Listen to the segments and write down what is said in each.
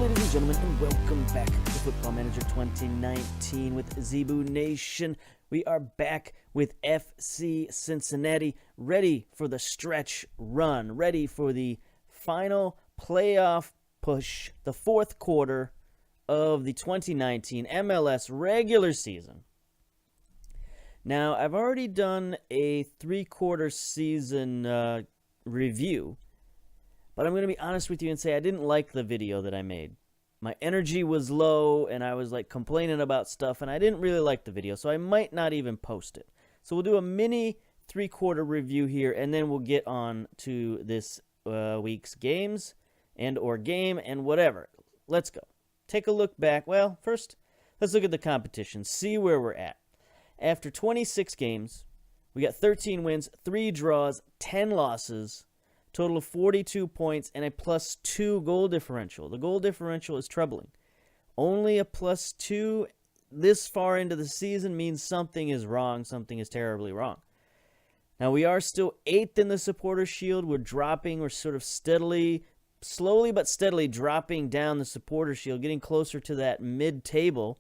ladies and gentlemen, and welcome back to Football Manager 2019 with Zebu Nation. We are back with FC Cincinnati, ready for the stretch run, ready for the final playoff push, the fourth quarter of the 2019 MLS regular season. Now, I've already done a three-quarter season review, but I'm going to be honest with you and say I didn't like the video that I made. My energy was low, and I was like complaining about stuff, and I didn't really like the video, so I might not even post it. So we'll do a mini three-quarter review here, and then we'll get on to this week's games and or game and whatever. Let's go. Take a look back. Well, first, let's look at the competition, see where we're at. After 26 games, we got 13 wins, 3 draws, 10 losses, total of 42 points, and a +2 goal differential. The goal differential is troubling. Only a +2 this far into the season means something is wrong, something is terribly wrong. Now, we are still 8th in the Supporters' Shield. We're sort of slowly but steadily dropping down the Supporters' Shield, getting closer to that mid-table.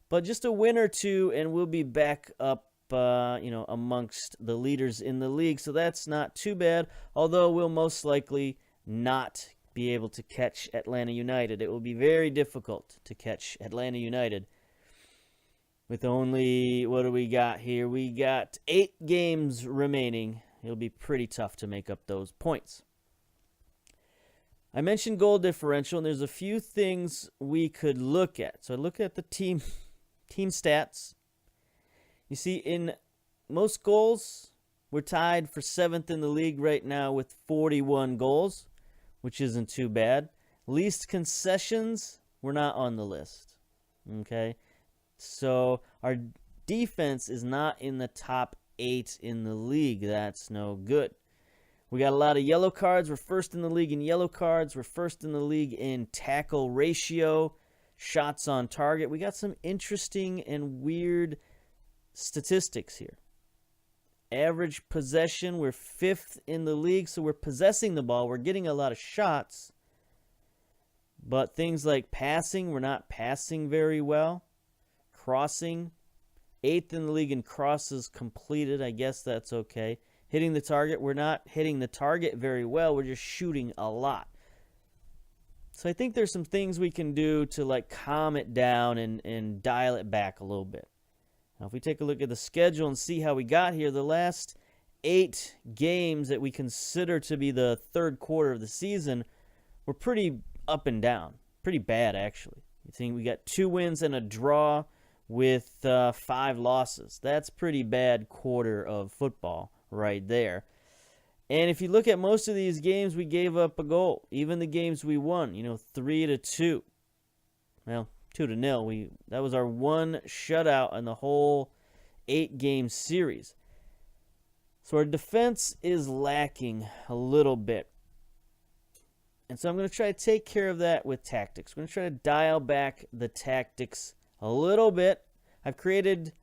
But just a win or two, and we'll be back up, amongst the leaders in the league. So that's not too bad, although we'll most likely not be able to catch Atlanta United. It will be very difficult to catch Atlanta United with only, what do we got here? We got 8 games remaining. It'll be pretty tough to make up those points. I mentioned goal differential, and there's a few things we could look at. So I look at the team stats. You see, in most goals, we're tied for 7th in the league right now with 41 goals, which isn't too bad. Least concessions, we're not on the list. Okay? So our defense is not in the top 8 in the league. That's no good. We got a lot of yellow cards. We're first in the league in yellow cards. We're first in the league in tackle ratio, shots on target. We got some interesting and weird statistics here. Average possession, we're 5th in the league, so we're possessing the ball. We're getting a lot of shots. But things like passing, we're not passing very well. Crossing, 8th in the league in crosses completed. I guess that's okay. Hitting the target, we're not hitting the target very well. We're just shooting a lot. So I think there's some things we can do to like calm it down and dial it back a little bit. Now, if we take a look at the schedule and see how we got here, the last 8 games that we consider to be the third quarter of the season were pretty up and down. Pretty bad, actually. You think we got 2 wins and a draw with 5 losses. That's pretty bad quarter of football right there. And if you look at most of these games, we gave up a goal. Even the games we won, 3-2. Well, 2-0. That was our one shutout in the whole 8-game series. So our defense is lacking a little bit. And so I'm going to try to take care of that with tactics. I'm going to try to dial back the tactics a little bit. I've created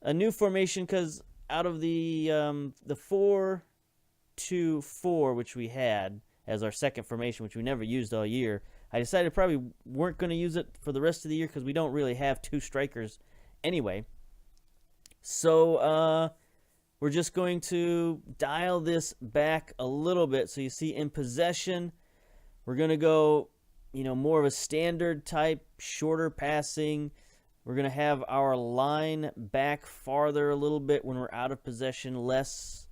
a new formation because out of the 4-2-4, which we had as our second formation, which we never used all year, I decided probably weren't going to use it for the rest of the year because we don't really have 2 strikers anyway. So we're just going to dial this back a little bit. So you see in possession, we're going to go, more of a standard type, shorter passing. We're going to have our line back farther a little bit when we're out of possession, less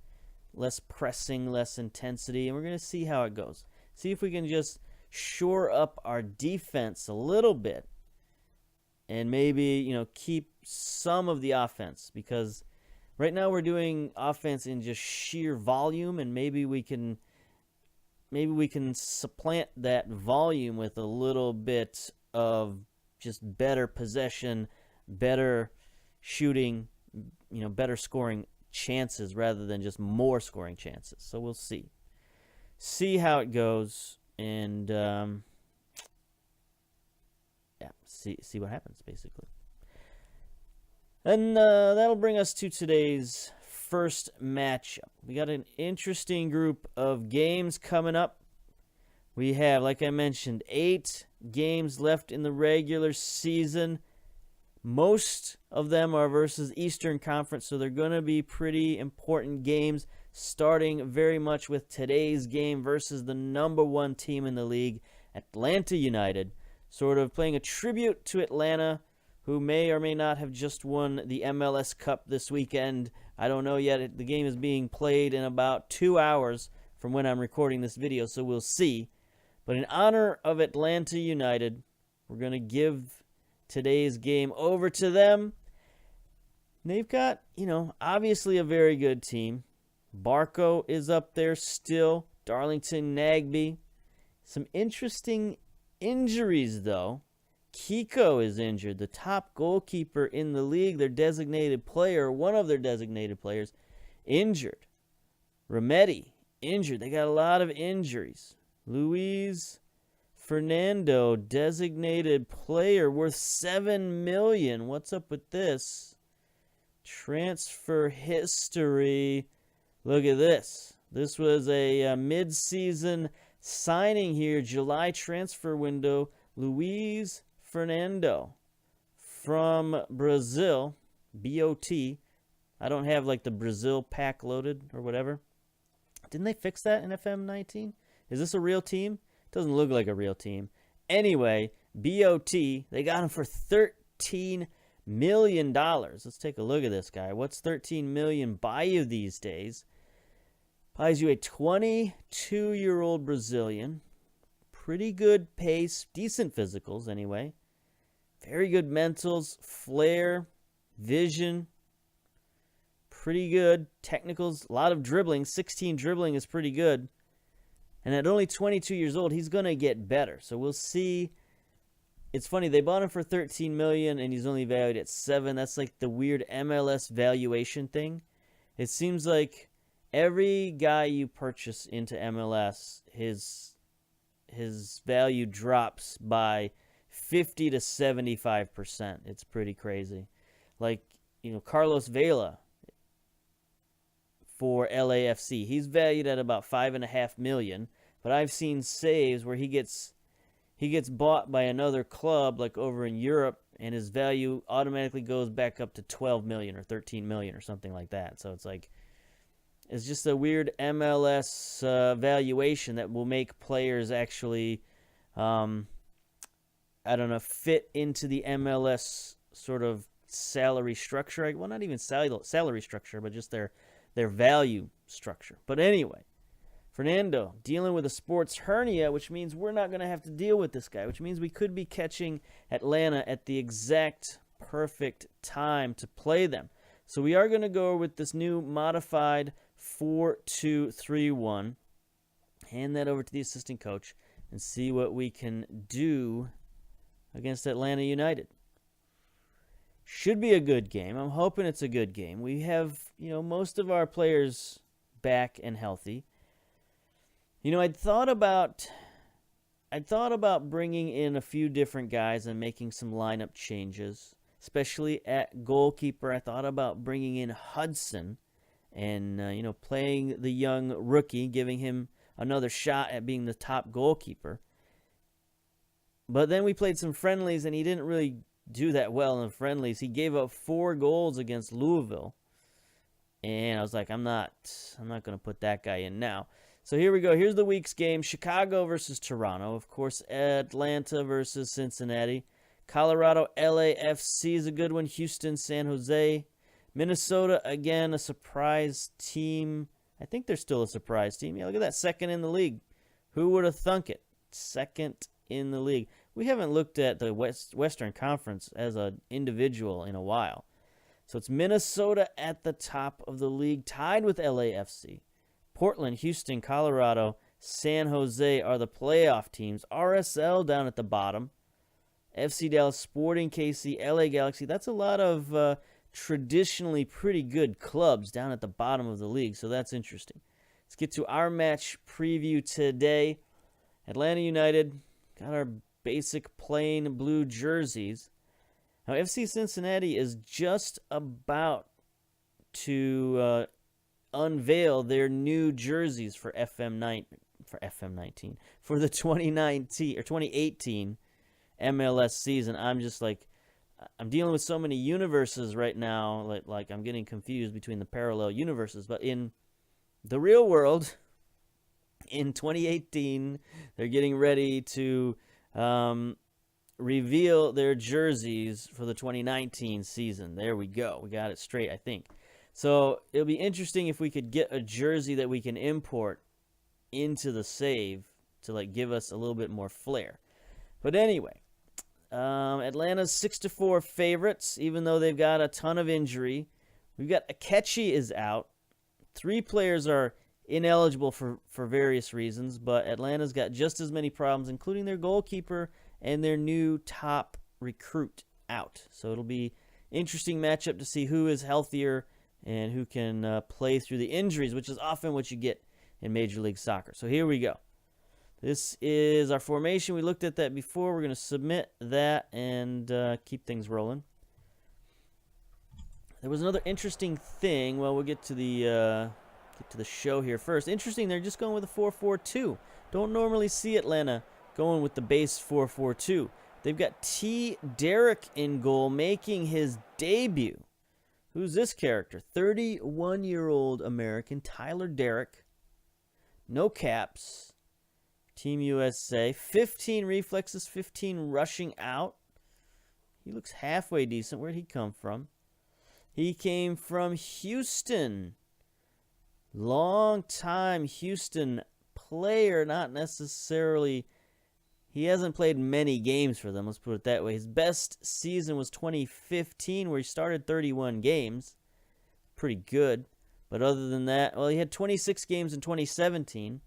pressing, less intensity, and we're going to see how it goes. See if we can just shore up our defense a little bit and maybe, keep some of the offense, because right now we're doing offense in just sheer volume, and maybe we can supplant that volume with a little bit of just better possession, better shooting, better scoring chances rather than just more scoring chances. So we'll see how it goes, and see what happens basically. And that'll bring us to today's first matchup. We got an interesting group of games coming up. We have, like I mentioned, 8 games left in the regular season. Most of them are versus Eastern Conference, so they're going to be pretty important games, starting very much with today's game versus the number 1 team in the league, Atlanta United, sort of playing a tribute to Atlanta, who may or may not have just won the MLS Cup this weekend. I don't know yet. The game is being played in about 2 hours from when I'm recording this video, so we'll see. But in honor of Atlanta United, we're going to give today's game over to them. They've got, obviously a very good team. Barco is up there still. Darlington Nagbe. Some interesting injuries, though. Kiko is injured, the top goalkeeper in the league, their designated player, one of their designated players, injured. Remedi, injured. They got a lot of injuries. Luis Fernando, designated player, worth $7 million. What's up with this? Transfer history. Look at this. This was a mid-season signing here, July transfer window. Luis Fernando from Brazil, B-O-T. I don't have like the Brazil pack loaded or whatever. Didn't they fix that in FM19? Is this a real team? Doesn't look like a real team. Anyway, B-O-T, they got him for $13 million. Let's take a look at this guy. What's $13 million buy you these days? Buys you a 22-year-old Brazilian. Pretty good pace, decent physicals anyway. Very good mentals, flair, vision. Pretty good technicals, a lot of dribbling. 16 dribbling is pretty good. And at only 22 years old, he's going to get better. So we'll see. It's funny, they bought him for $13 million and he's only valued at $7 million. That's like the weird MLS valuation thing. It seems like every guy you purchase into MLS, his value drops by 50 to 75%. It's pretty crazy. Like, Carlos Vela for LAFC. He's valued at about $5.5 million, but I've seen saves where he gets bought by another club like over in Europe and his value automatically goes back up to 12 million or 13 million or something like that. So it's just a weird MLS valuation that will make players actually, fit into the MLS sort of salary structure. Well, not even salary structure, but just their value structure. But anyway, Fernando dealing with a sports hernia, which means we're not going to have to deal with this guy, which means we could be catching Atlanta at the exact perfect time to play them. So we are going to go with this new modified 4-2-3-1. Hand that over to the assistant coach and see what we can do against Atlanta United. Should be a good game. I'm hoping it's a good game. We have, most of our players back and healthy. I'd thought about bringing in a few different guys and making some lineup changes, especially at goalkeeper. I thought about bringing in Hudson and, playing the young rookie, giving him another shot at being the top goalkeeper. But then we played some friendlies, and he didn't really do that well in the friendlies. He gave up 4 goals against Louisville. And I was like, I'm not going to put that guy in now. So here we go. Here's the week's game. Chicago versus Toronto. Of course, Atlanta versus Cincinnati. Colorado, LAFC is a good one. Houston, San Jose. Minnesota, again, a surprise team. I think they're still a surprise team. Yeah, look at that. Second in the league. Who would have thunk it? Second in the league. We haven't looked at the Western Conference as an individual in a while. So it's Minnesota at the top of the league, tied with LAFC. Portland, Houston, Colorado, San Jose are the playoff teams. RSL down at the bottom. FC Dallas, Sporting KC, LA Galaxy. That's a lot of traditionally pretty good clubs down at the bottom of the league, so that's interesting. Let's get to our match preview today. Atlanta United got our basic plain blue jerseys. Now, FC Cincinnati is just about to unveil their new jerseys for for FM19 for the 2019 or 2018 MLS season. I'm just like, I'm dealing with so many universes right now, like I'm getting confused between the parallel universes. But in the real world, in 2018, they're getting ready to reveal their jerseys for the 2019 season. There we go. We got it straight, I think. So it'll be interesting if we could get a jersey that we can import into the save to like give us a little bit more flair. But anyway, Atlanta's 6-4 favorites, even though they've got a ton of injury. We've got Akechi is out. 3 players are ineligible for various reasons, but Atlanta's got just as many problems, including their goalkeeper and their new top recruit out. So it'll be interesting matchup to see who is healthier and who can play through the injuries, which is often what you get in Major League Soccer. So here we go. This is our formation. We looked at that before. We're going to submit that and keep things rolling. There was another interesting thing. Well, we'll get to the show here first. Interesting, they're just going with a 4-4-2. Don't normally see Atlanta going with the base 4-4-2. They've got T. Derrick in goal, making his debut. Who's this character? 31-year-old American Tyler Derrick. No caps. Team USA. 15 reflexes, 15 rushing out. He looks halfway decent. Where'd he come from? He came from Houston. Long-time Houston player, not necessarily... He hasn't played many games for them, let's put it that way. His best season was 2015, where he started 31 games. Pretty good. But other than that, well, he had 26 games in 2017.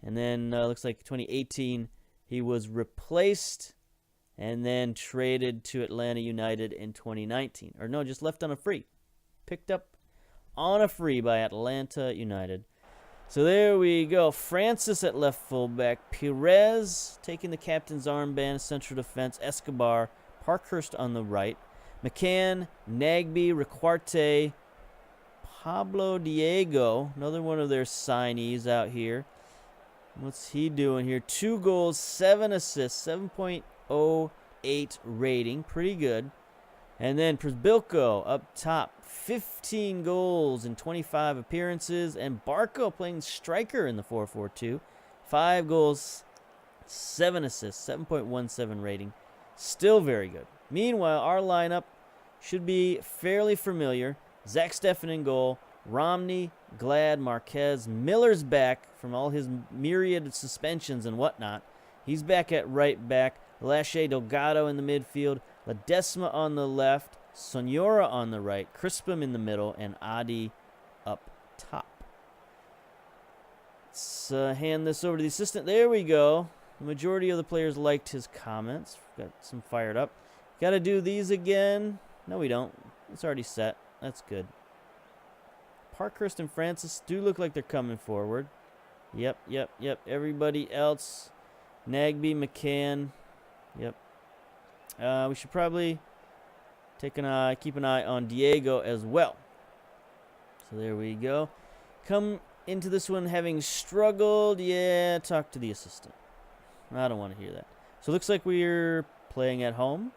And then, looks like 2018, he was replaced and then traded to Atlanta United in 2019. Or no, just left on a free. Picked up on a free by Atlanta United. So there we go. Francis at left fullback. Perez taking the captain's armband, central defense. Escobar, Parkhurst on the right. McCann, Nagbe, Riquarte, Pablo Diego, another one of their signees out here. What's he doing here? 2 goals, 7 assists, 7.08 rating. Pretty good. And then Przbilko up top, 15 goals in 25 appearances. And Barco playing striker in the 4-4-2. 5 goals, 7 assists, 7.17 rating. Still very good. Meanwhile, our lineup should be fairly familiar. Zach Steffen in goal. Romney, Glad, Marquez. Miller's back from all his myriad suspensions and whatnot. He's back at right back. Lashe Delgado in the midfield. Ledesma on the left, Sonora on the right, Crispim in the middle, and Adi up top. Let's hand this over to the assistant. There we go. The majority of the players liked his comments. Got some fired up. Got to do these again. No, we don't. It's already set. That's good. Parkhurst and Francis do look like they're coming forward. Yep. Everybody else. Nagbe, McCann. Yep. We should probably keep an eye on Diego as well. So there we go. Come into this one having struggled. Yeah, talk to the assistant. I don't want to hear that. So it looks like we're playing at home.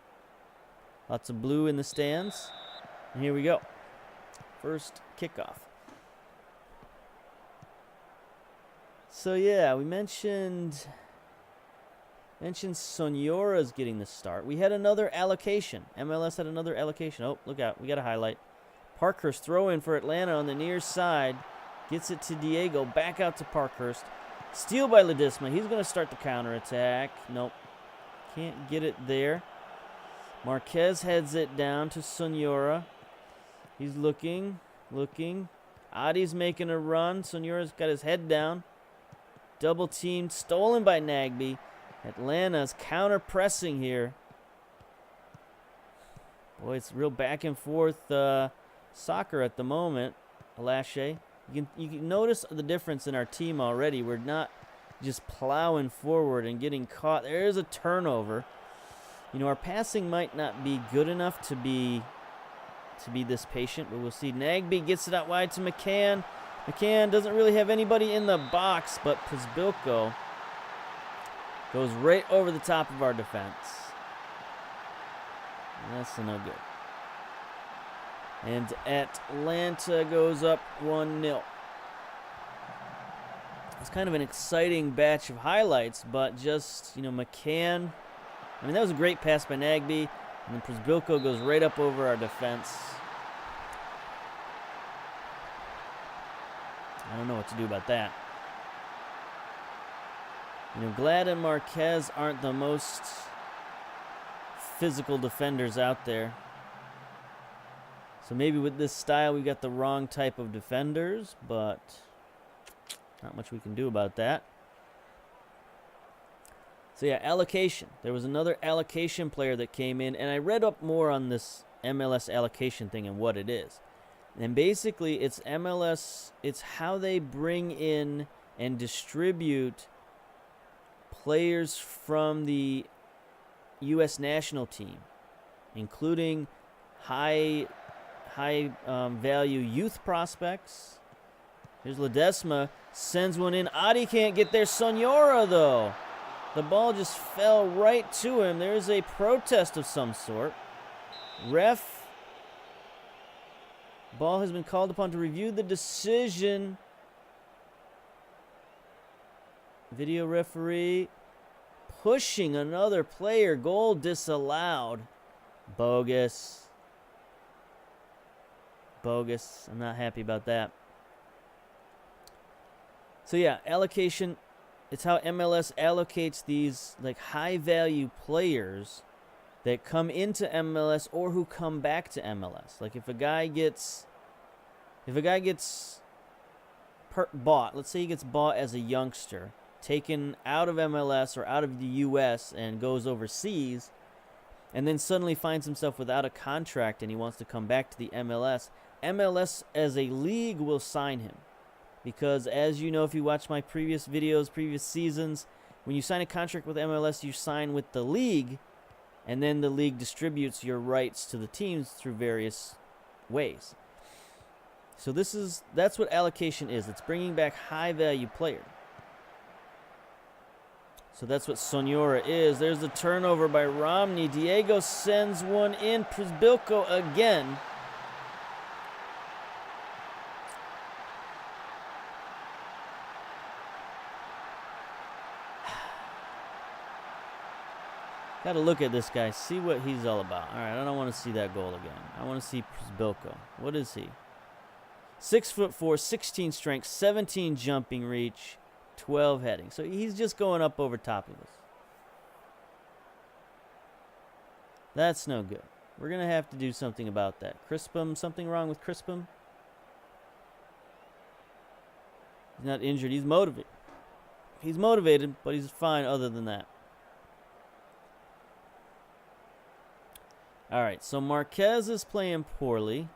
Lots of blue in the stands. And here we go. First kickoff. So yeah, we mentioned Soniora's getting the start. We had another allocation. MLS had another allocation. Oh, look out. We got a highlight. Parkhurst throw in for Atlanta on the near side. Gets it to Diego. Back out to Parkhurst. Steal by Ledesma. He's going to start the counterattack. Nope. Can't get it there. Marquez heads it down to Soniora. He's looking. Adi's making a run. Soniora's got his head down. Double teamed. Stolen by Nagbe. Atlanta's counter-pressing here. Boy, it's real back and forth soccer at the moment. Lashe. You can notice the difference in our team already. We're not just plowing forward and getting caught. There is a turnover. You know, our passing might not be good enough to be this patient, but we'll see. Nagbe gets it out wide to McCann. McCann doesn't really have anybody in the box, but Przybylko goes right over the top of our defense. That's no good. And Atlanta goes up 1-0. It's kind of an exciting batch of highlights, but just, McCann. I mean, that was a great pass by Nagbe, and then Przybylko goes right up over our defense. I don't know what to do about that. Glad and Marquez aren't the most physical defenders out there. So maybe with this style we got the wrong type of defenders, but not much we can do about that. So yeah, allocation. There was another allocation player that came in, and I read up more on this MLS allocation thing and what it is. And basically it's MLS, it's how they bring in and distribute players from the U.S. national team, including high value youth prospects. Here's Ledesma, sends one in. Adi can't get there. Sonora, though. The ball just fell right to him. There's a protest of some sort. Ref. Ball has been called upon to review the decision. Video referee pushing another player. Goal disallowed. Bogus. Bogus. I'm not happy about that. So yeah, allocation. It's how MLS allocates these like high value players that come into MLS or who come back to MLS. Like if a guy gets bought, let's say he gets bought as a youngster, taken out of MLS or out of the US and goes overseas, and then suddenly finds himself without a contract and he wants to come back to the MLS, MLS as a league will sign him. Because as you know, if you watch my previous videos, previous seasons, when you sign a contract with MLS, you sign with the league, and then the league distributes your rights to the teams through various ways. So that's what allocation is. It's bringing back high-value players. So that's what Sonora is. There's the turnover by Romney. Diego sends one in. Przybylko again. Got to look at this guy, see what he's all about. All right, I don't want to see that goal again. I want to see Przybylko. What is he? 6'4", 16 strength, 17 jumping reach, 12 heading. So he's just going up over top of us. That's no good. We're going to have to do something about that. Crispum, something wrong with Crispum? He's not injured. He's motivated. He's motivated, but he's fine other than that. All right, so Marquez is playing poorly.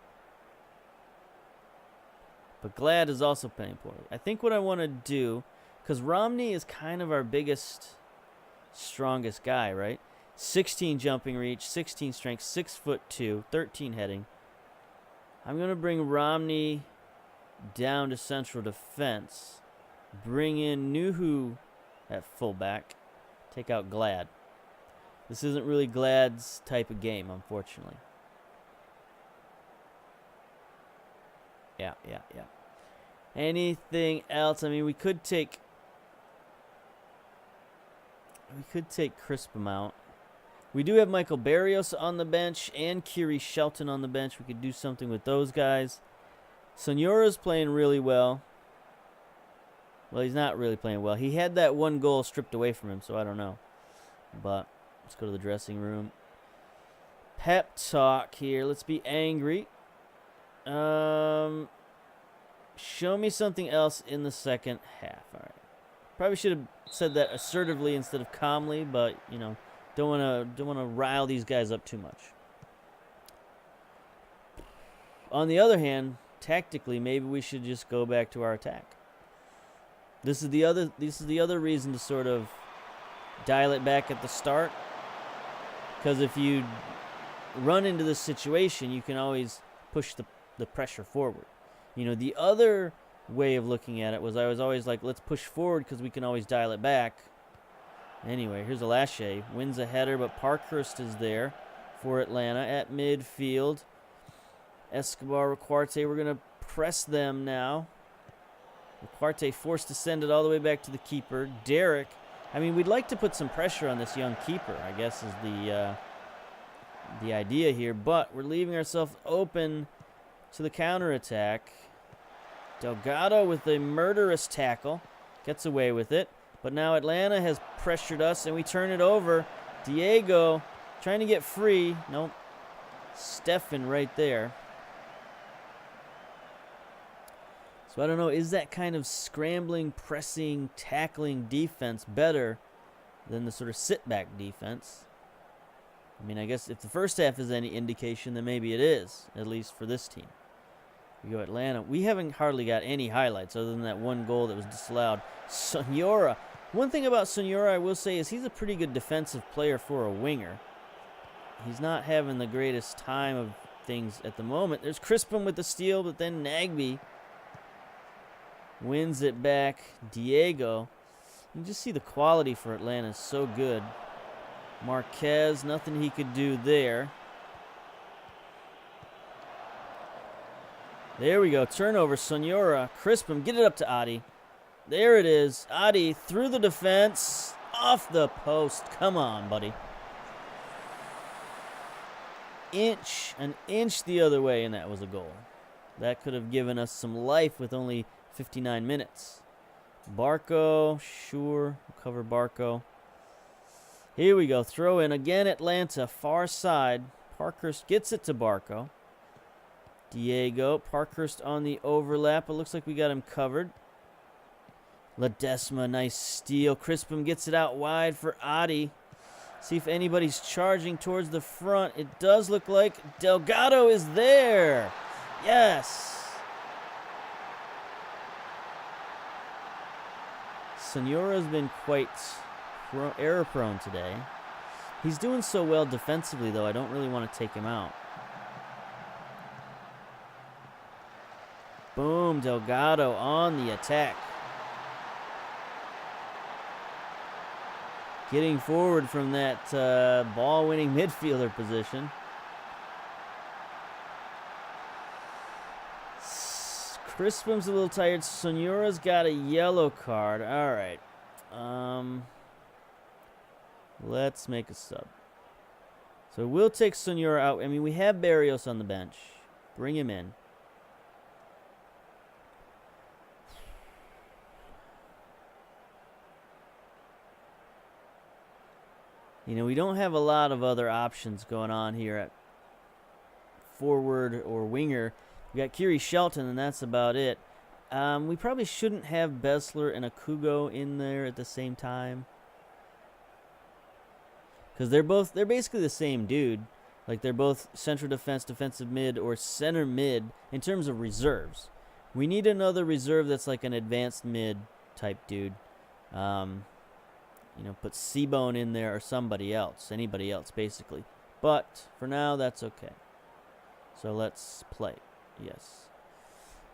But Glad is also playing poorly. I think what I want to do, because Romney is kind of our biggest, strongest guy, right? 16 jumping reach, 16 strength, 6'2", 13 heading. I'm going to bring Romney down to central defense. Bring in Nuhu at fullback. Take out Glad. This isn't really Glad's type of game, unfortunately. Yeah. Anything else? I mean, we could take Crispum out. We do have Michael Barrios on the bench and Kiri Shelton on the bench. We could do something with those guys. Sonora's playing really well. Well, he's not really playing well. He had that one goal stripped away from him, so I don't know. But let's go to the dressing room. Pep talk here. Let's be angry. Show me something else in the second half. All right. Probably should have said that assertively instead of calmly, but don't want to rile these guys up too much. On the other hand, tactically, maybe we should just go back to our attack. This is the other reason to sort of dial it back at the start. Because if you run into this situation, you can always push the pressure forward. The other way of looking at it. I was always like, let's push forward because we can always dial it back. Anyway, here's Alashe. Wins a header, but Parkhurst is there for Atlanta at midfield. Escobar, Requarte, we're going to press them now. Requarte forced to send it all the way back to the keeper. Derek, I mean, we'd like to put some pressure on this young keeper, I guess is the idea here, but we're leaving ourselves open to the counterattack. Delgado with a murderous tackle. Gets away with it. But now Atlanta has pressured us, and we turn it over. Diego trying to get free. Nope. Stefan right there. So I don't know, is that kind of scrambling, pressing, tackling defense better than the sort of sit-back defense? I mean, I guess if the first half is any indication, then maybe it is, at least for this team. We go Atlanta. We haven't hardly got any highlights other than that one goal that was disallowed. Sonora. One thing about Sonora I will say is he's a pretty good defensive player for a winger. He's not having the greatest time of things at the moment. There's Crispin with the steal, but then Nagby wins it back. Diego. You just see the quality for Atlanta is so good. Marquez, nothing he could do there. There we go. Turnover. Sonora. Crispin. Get it up to Adi. There it is. Adi through the defense. Off the post. Come on, buddy. An inch the other way, and that was a goal. That could have given us some life with only 59 minutes. Barco. Sure. We'll cover Barco. Here we go. Throw in again. Atlanta. Far side. Parkhurst gets it to Barco. Diego. Parkhurst on the overlap. It looks like we got him covered. Ledesma. Nice steal. Crispin gets it out wide for Adi. See if anybody's charging towards the front. It does look like Delgado is there. Yes. Sonora's been quite error-prone today. He's doing so well defensively, though, I don't really want to take him out. Boom, Delgado on the attack. Getting forward from that ball-winning midfielder position. Crispin's a little tired. Sonora's got a yellow card. All right. Let's make a sub. So we'll take Sonora out. I mean, we have Barrios on the bench. Bring him in. You know, we don't have a lot of other options going on here at forward or winger. We got Kiri Shelton, and that's about it. We probably shouldn't have Bessler and Akugo in there at the same time. Because they're basically the same dude. Like, they're both central defense, defensive mid, or center mid in terms of reserves. We need another reserve that's like an advanced mid type dude. You know, put Seabone in there or somebody else. Anybody else, basically. But, for now, that's okay. So, let's play. Yes.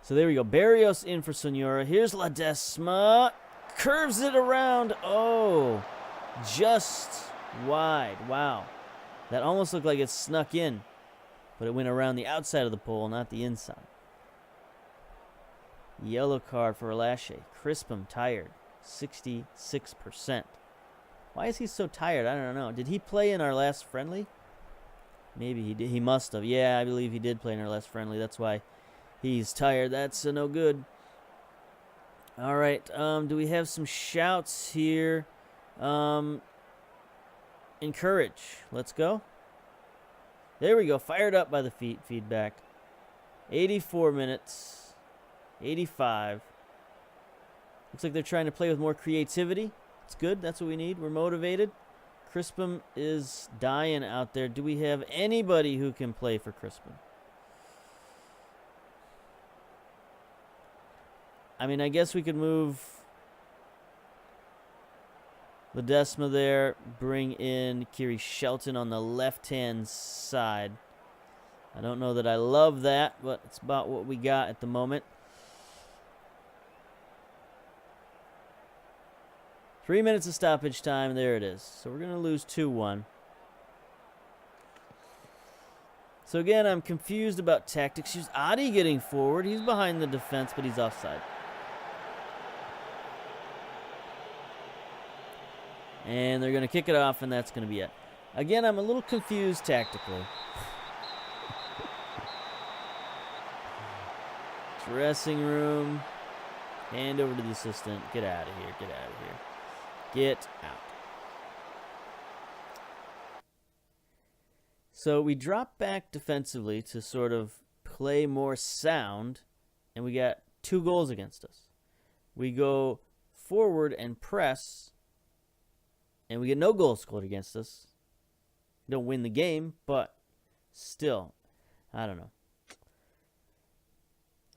So, there we go. Barrios in for Sonora. Here's Ledesma. Curves it around. Oh. Just wide. Wow. That almost looked like it snuck in. But it went around the outside of the pole, not the inside. Yellow card for Alashe. Crispin tired. 66%. Why is he so tired? I don't know. Did he play in our last friendly? Maybe he did. He must have. Yeah, I believe he did play in our last friendly. That's why he's tired. That's no good. All right. Do we have some shouts here? Encourage. Let's go. There we go. Fired up by the feedback. 84 minutes. 85. Looks like they're trying to play with more creativity. It's good. That's what we need. We're motivated. Crispin is dying out there. Do we have anybody who can play for Crispin? I mean, I guess we could move Ledesma there. Bring in Kiri Shelton on the left-hand side. I don't know that I love that, but it's about what we got at the moment. 3 minutes of stoppage time. There it is. So we're going to lose 2-1. So again, I'm confused about tactics. Here's Adi getting forward. He's behind the defense, but he's offside. And they're going to kick it off, and that's going to be it. Again, I'm a little confused tactically. Dressing room. Hand over to the assistant. Get out of here. Get out of here. Get out. So we drop back defensively to sort of play more sound, and we got 2 goals against us. We go forward and press, and we get no goals scored against us. Don't win the game, but still, I don't know.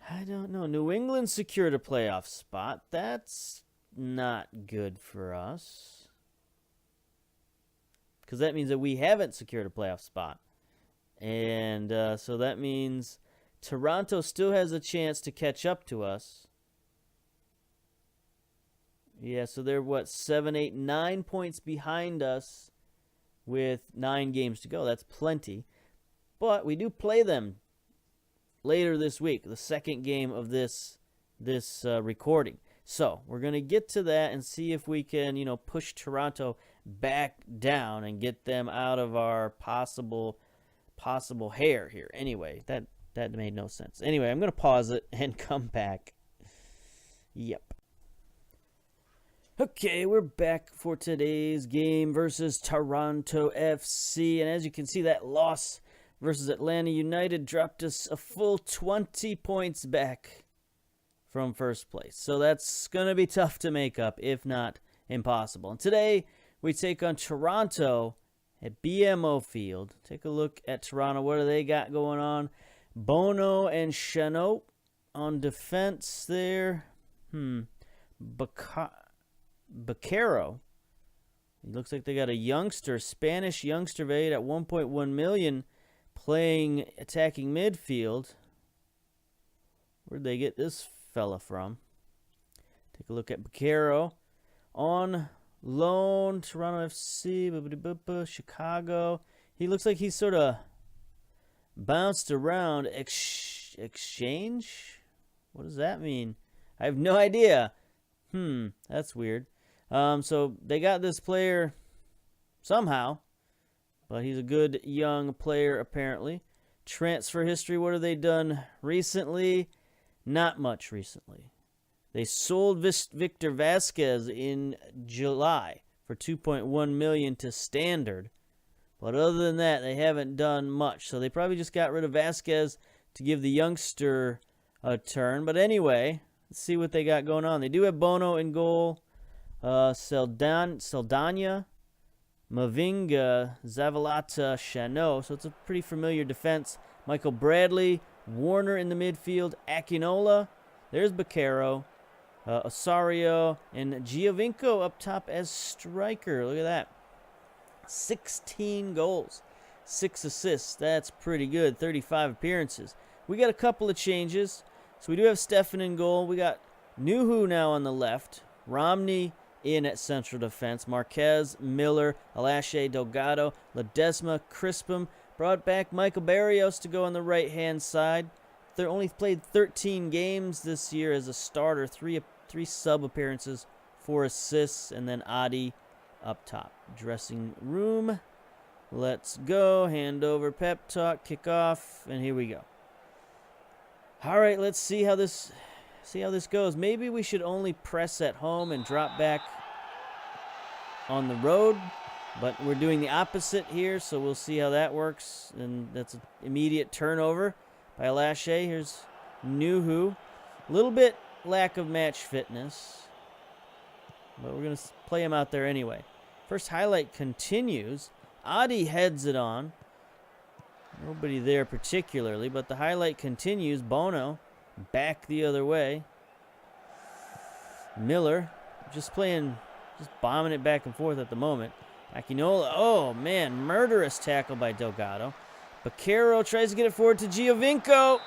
I don't know. New England secured a playoff spot. That's not good for us, because that means that we haven't secured a playoff spot. And so that means Toronto still has a chance to catch up to us. Yeah, so they're, 7, 8, 9 points behind us with 9 games to go. That's plenty. But we do play them later this week, the second game of this recording. So we're going to get to that and see if we can, push Toronto back down and get them out of our possible hair here. Anyway, that made no sense. Anyway, I'm going to pause it and come back. Yep. Okay, we're back for today's game versus Toronto FC. And as you can see, that loss versus Atlanta United dropped us a full 20 points back from first place. So that's going to be tough to make up, if not impossible. And today, we take on Toronto at BMO Field. Take a look at Toronto. What do they got going on? Bono and Chanot on defense there. Baquero. It looks like they got a youngster, Spanish youngster valued at $1.1 million, playing attacking midfield. Where'd they get this fella from? Take a look at Baquero. On loan, Toronto FC, Chicago. He looks like he's sort of bounced around. Exchange? What does that mean? I have no idea. That's weird. So they got this player somehow, but he's a good young player apparently. Transfer history, what have they done recently? Not much recently. They sold Victor Vasquez in July for $2.1 million to Standard. But other than that, they haven't done much. So they probably just got rid of Vasquez to give the youngster a turn. But anyway, let's see what they got going on. They do have Bono in goal. Saldana, Mavinga, Zavaleta, Chanot. So it's a pretty familiar defense. Michael Bradley, Warner in the midfield, Akinola. There's Baquero, Osario, and Giovinco up top as striker. Look at that. 16 goals, 6 assists. That's pretty good. 35 appearances. We got a couple of changes. So we do have Stefan in goal. We got Nuhu now on the left. Romney in at central defense. Marquez, Miller, Alashe, Delgado, Ledesma, Crispum. Brought back Michael Barrios to go on the right-hand side. They only played 13 games this year as a starter. Three sub appearances, 4 assists, and then Adi up top. Dressing room. Let's go. Hand over, pep talk, kick off, and here we go. All right, let's see how this goes. Maybe we should only press at home and drop back on the road, but we're doing the opposite here, so we'll see how that works. And that's an immediate turnover by Alashe. Here's Nuhu. A little bit lack of match fitness, but we're going to play him out there anyway. First highlight continues. Adi heads it on. Nobody there particularly, but the highlight continues. Bono back the other way. Miller just bombing it back and forth at the moment. Akinola, oh man, murderous tackle by Delgado. Baquero tries to get it forward to Giovinco.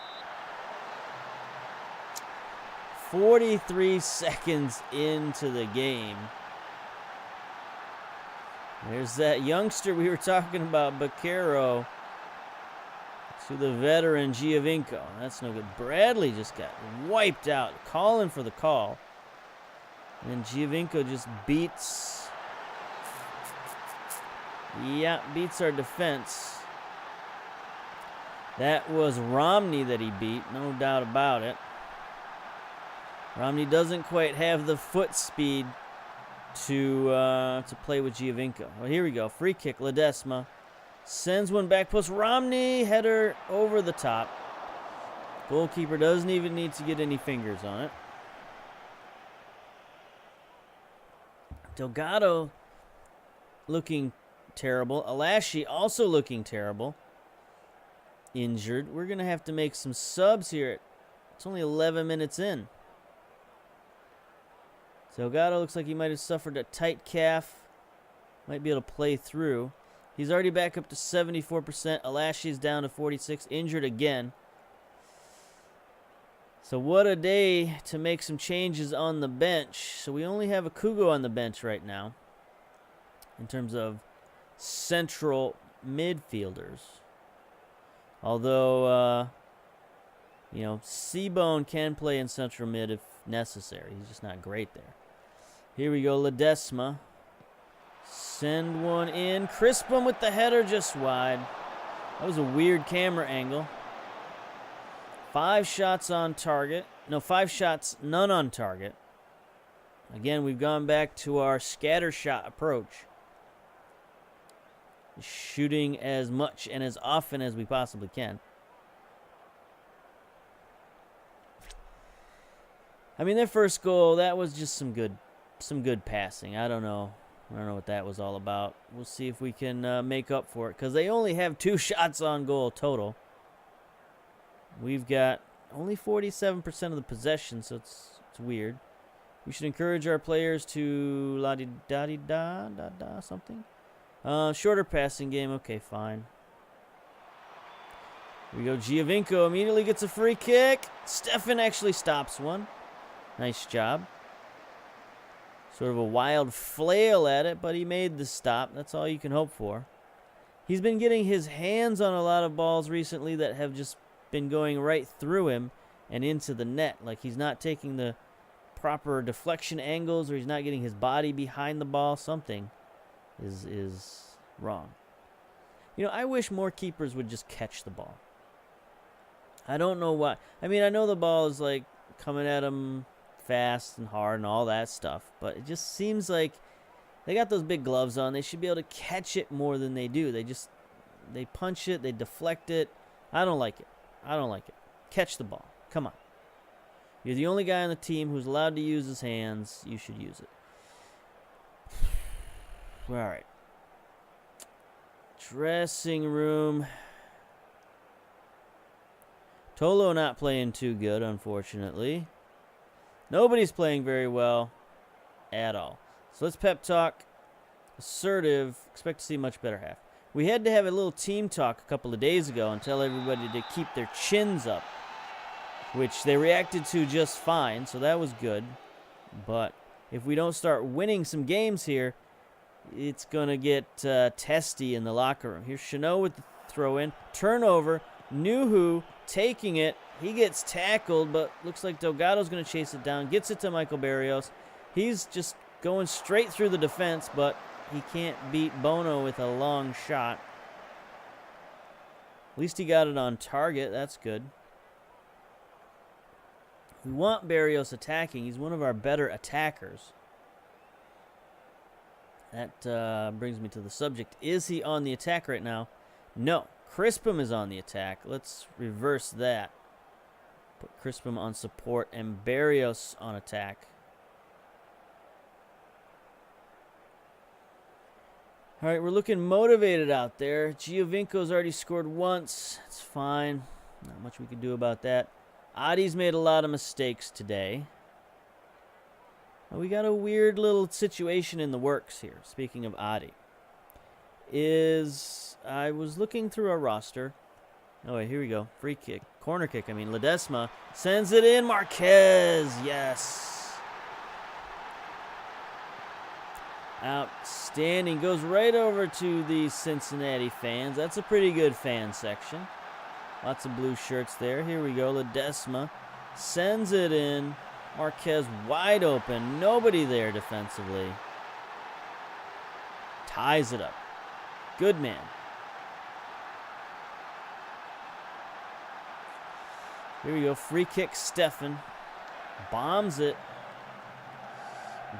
43 seconds into the game. There's that youngster we were talking about, Baquero, to the veteran Giovinco. That's no good. Bradley just got wiped out, calling for the call. And Giovinco just beats our defense. That was Romney that he beat, no doubt about it. Romney doesn't quite have the foot speed to play with Giovinco. Well, here we go. Free kick. Ledesma sends one back post. Romney, header over the top. Goalkeeper doesn't even need to get any fingers on it. Delgado looking terrible. Alashi also looking terrible. Injured. We're going to have to make some subs here. It's only 11 minutes in. Delgado looks like he might have suffered a tight calf. Might be able to play through. He's already back up to 74%. Alashi's down to 46. Injured again. So what a day to make some changes on the bench. So we only have a Kugo on the bench right now in terms of central midfielders. Although, Seabone can play in central mid if necessary. He's just not great there. Here we go, Ledesma. Send one in. Crispum with the header just wide. That was a weird camera angle. 5 shots on target. No, 5 shots, none on target. Again, we've gone back to our scatter shot approach. Shooting as much and as often as we possibly can. I mean, their first goal, that was just some good passing. I don't know what that was all about. We'll see if we can make up for it, because they only have 2 shots on goal total. We've got only 47% of the possession, so it's weird. We should encourage our players to la-di-da-di-da something. Shorter passing game. Okay, fine. Here we go. Giovinco immediately gets a free kick. Stefan actually stops one. Nice job. Sort of a wild flail at it, but he made the stop. That's all you can hope for. He's been getting his hands on a lot of balls recently that have just been going right through him and into the net. Like, he's not taking the proper deflection angles, or he's not getting his body behind the ball. Something is wrong. I wish more keepers would just catch the ball. I don't know why. I mean, I know the ball is like coming at them fast and hard and all that stuff, but it just seems like they got those big gloves on. They should be able to catch it more than they do. They punch it, they deflect it. I don't like it. Catch the ball. Come on. You're the only guy on the team who's allowed to use his hands. You should use it. All right. Dressing room. Tolo not playing too good, unfortunately. Nobody's playing very well at all. So let's pep talk. Assertive. Expect to see much better half. We had to have a little team talk a couple of days ago and tell everybody to keep their chins up, which they reacted to just fine, so that was good. But if we don't start winning some games here, it's going to get testy in the locker room. Here's Chanot with the throw-in. Turnover. Nuhu taking it. He gets tackled, but looks like Delgado's going to chase it down. Gets it to Michael Barrios. He's just going straight through the defense, but he can't beat Bono with a long shot. At least he got it on target. That's good. We want Barrios attacking. He's one of our better attackers. That brings me to the subject. Is he on the attack right now? No. Crispum is on the attack. Let's reverse that. Put Crispum on support and Barrios on attack. All right, we're looking motivated out there. Giovinco's already scored once. It's fine. Not much we can do about that. Adi's made a lot of mistakes today. We got a weird little situation in the works here. Speaking of Adi. I was looking through our roster. Oh, wait, here we go. Free kick. Corner kick, Ledesma sends it in. Marquez, yes. Outstanding. Goes right over to the Cincinnati fans. That's a pretty good fan section. Lots of blue shirts there. Here we go. Ledesma sends it in. Marquez wide open. Nobody there defensively. Ties it up. Good man. Here we go. Free kick, Stefan. Bombs it.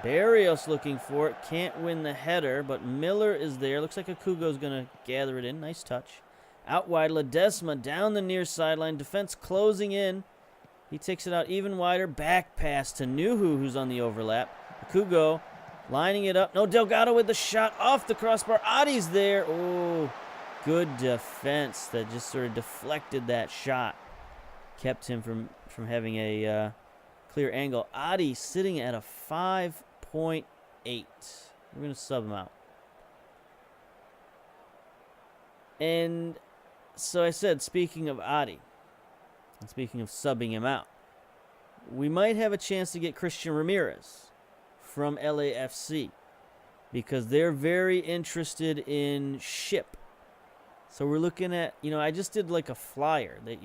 Barrios looking for it. Can't win the header, but Miller is there. Looks like Akugo's going to gather it in. Nice touch. Out wide, Ledesma down the near sideline. Defense closing in. He takes it out even wider. Back pass to Nuhu, who's on the overlap. Akugo lining it up. No, Delgado with the shot off the crossbar. Adi's there. Oh, good defense that just sort of deflected that shot. Kept him from having a clear angle. Adi sitting at a 5.8. We're going to sub him out. And so I said, speaking of Adi, and speaking of subbing him out, we might have a chance to get Christian Ramirez from LAFC because they're very interested in Ship. So we're looking at, I just did like a flyer that,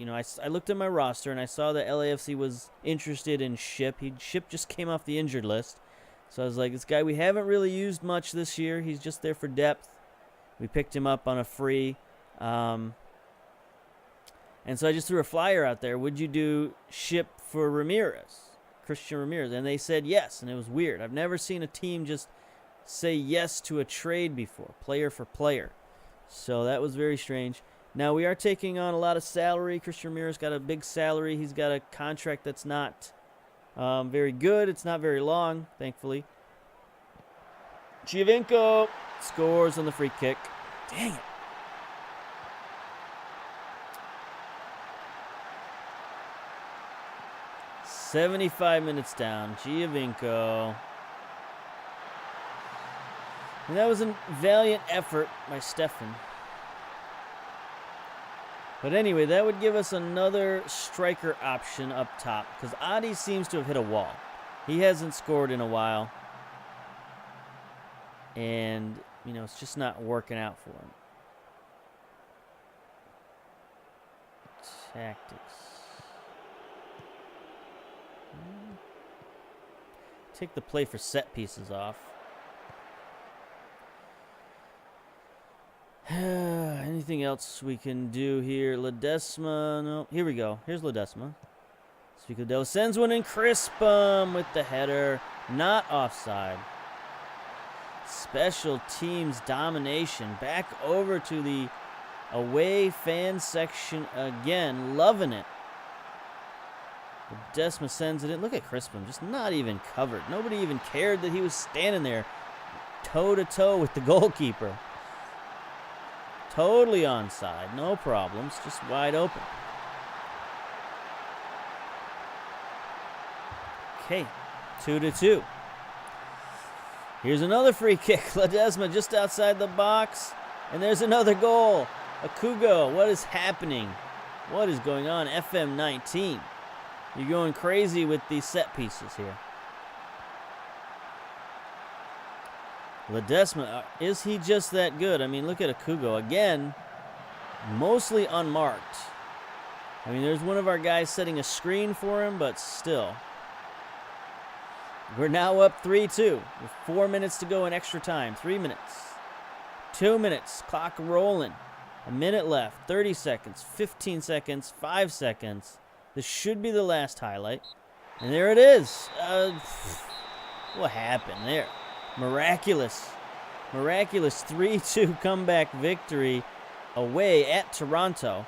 I looked at my roster and I saw that LAFC was interested in Ship. Ship just came off the injured list. So I was like, this guy we haven't really used much this year. He's just there for depth. We picked him up on a free. And so I just threw a flyer out there. Would you do Ship for Ramirez, Christian Ramirez? And they said yes, and it was weird. I've never seen a team just say yes to a trade before, player for player. So that was very strange. Now, we are taking on a lot of salary. Christian Ramirez got a big salary. He's got a contract that's not very good. It's not very long, thankfully. Giovinco scores on the free kick. Dang it. "75 minutes down. Giovinco. And that was a valiant effort by Stefan. But anyway, that would give us another striker option up top because Adi seems to have hit a wall. He hasn't scored in a while. And, it's just not working out for him. Tactics. Take the play for set pieces off. Anything else we can do here? Ledesma. No. Here we go. Here's Ledesma. Spicadillo sends one in. Crispum with the header. Not offside. Special teams domination. Back over to the away fan section again. Loving it. Ledesma sends it in. Look at Crispum. Just not even covered. Nobody even cared that he was standing there toe-to-toe with the goalkeeper. Totally onside, no problems, just wide open. Okay, 2-2. Here's another free kick. Ledesma just outside the box, and there's another goal. Akugo, what is happening? What is going on? FM19. You're going crazy with these set pieces here. Ledesma, is he just that good? I mean, look at Akugo. Again, mostly unmarked. I mean, there's one of our guys setting a screen for him, but still. We're now up 3-2 with 4 minutes to go in extra time. 3 minutes. 2 minutes. Clock rolling. A minute left. 30 seconds. 15 seconds. 5 seconds. This should be the last highlight. And there it is. What happened there? Miraculous 3-2 comeback victory away at Toronto.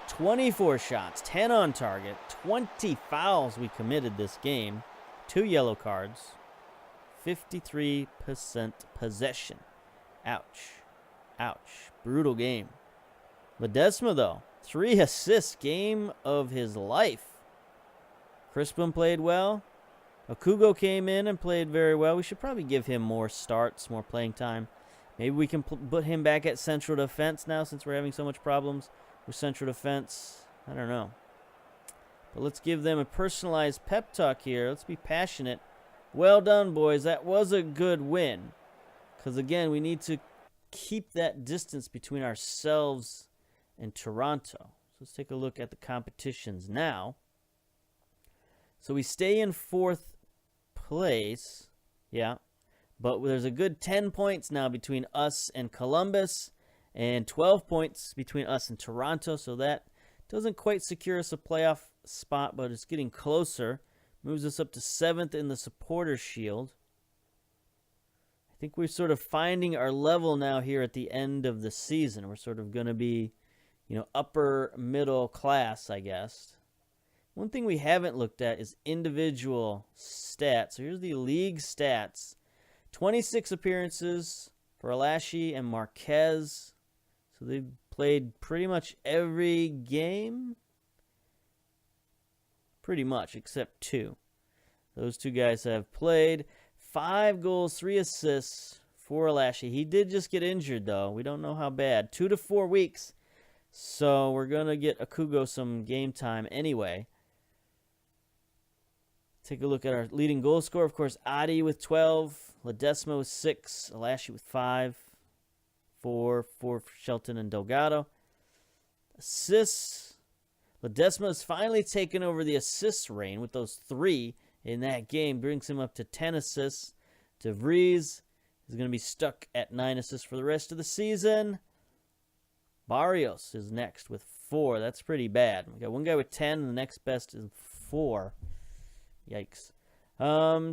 24 shots, 10 on target, 20 fouls we committed this game, 2 yellow cards, 53% possession. Ouch. Brutal game. Ledesma, though, 3 assists, game of his life. Crispin played well. Akugo came in and played very well. We should probably give him more starts, more playing time. Maybe we can put him back at central defense now since we're having so much problems with central defense. I don't know. But let's give them a personalized pep talk here. Let's be passionate. Well done, boys. That was a good win. Because, again, we need to keep that distance between ourselves and Toronto. So let's take a look at the competitions now. So we stay in 4th place. Yeah. But there's a good 10 points now between us and Columbus. And 12 points between us and Toronto. So that doesn't quite secure us a playoff spot, but it's getting closer. Moves us up to 7th in the Supporters' Shield. I think we're sort of finding our level now here at the end of the season. We're sort of going to be, upper middle class, I guess. One thing we haven't looked at is individual stats. So here's the league stats. 26 appearances for Alashi and Marquez. So they've played pretty much every game. Pretty much, except 2. Those 2 guys have played. 5 goals, 3 assists for Alashi. He did just get injured, though. We don't know how bad. 2 to 4 weeks. So we're going to get Akugo some game time anyway. Take a look at our leading goal scorer. Of course, Adi with 12. Ledesma with 6. Alashi with 5. 4 for Shelton and Delgado. Assists. Ledesma has finally taken over the assists reign with those 3 in that game. Brings him up to 10 assists. De Vries is going to be stuck at 9 assists for the rest of the season. Barrios is next with 4. That's pretty bad. We got one guy with 10, and the next best is 4. Yikes.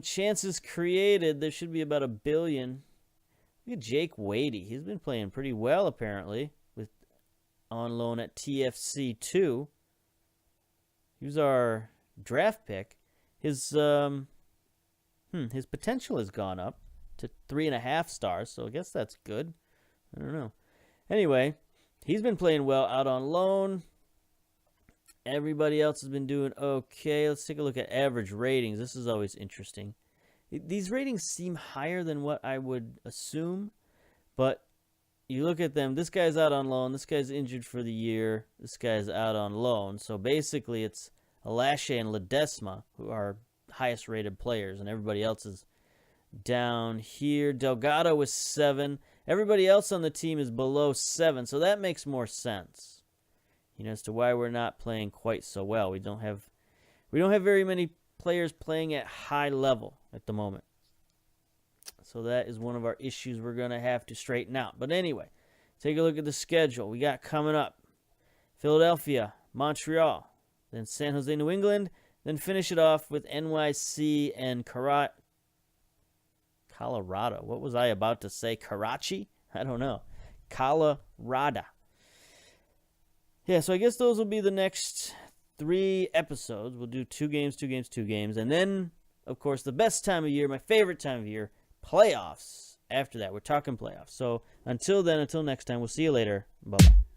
Chances created, there should be about 1 billion. Look at Jake Wadey. He's been playing pretty well, apparently, with on loan at TFC2. He was our draft pick. His potential has gone up to 3.5 stars, so I guess that's good. I don't know. Anyway, he's been playing well out on loan. Everybody else has been doing okay. Let's take a look at average ratings. This is always interesting. These ratings seem higher than what I would assume, but you look at them. This guy's out on loan. This guy's injured for the year. This guy's out on loan. So basically it's Alashe and Ledesma who are highest rated players, and everybody else is down here. Delgado was 7. Everybody else on the team is below 7, so that makes more sense. As to why we're not playing quite so well. We don't have very many players playing at high level at the moment. So that is one of our issues we're going to have to straighten out. But anyway, take a look at the schedule we got coming up. Philadelphia, Montreal, then San Jose, New England, then finish it off with NYC and Colorado. What was I about to say? Karachi? I don't know. Colorado. Yeah, so I guess those will be the next 3 episodes. We'll do 2 games, 2 games, 2 games. And then, of course, the best time of year, my favorite time of year, playoffs. After that, we're talking playoffs. So until then, until next time, we'll see you later. Bye-bye.